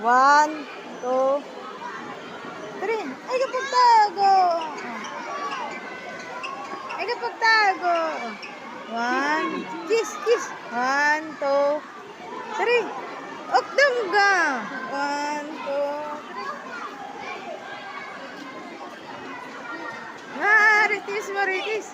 One, two, three. Ay, kapagtago. Ay, kapagtago. One, kiss, kiss. One, two, three. Okdam ka. One, two, three. Maritis, maritis.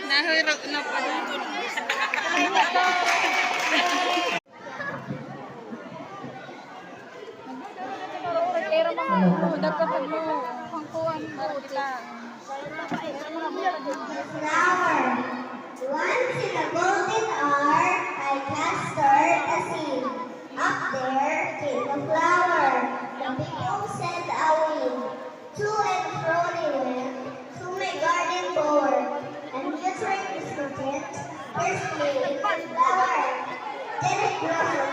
Nahirap na pa dito. Dagkapag mo pangkuhan mo kita. Flower. Once in a golden hour, I clustered a seed. Up there came a flower. The people said a wind. To and fro they went, to my garden door. And watering is not it. First lay in the flower. Then it blossomed.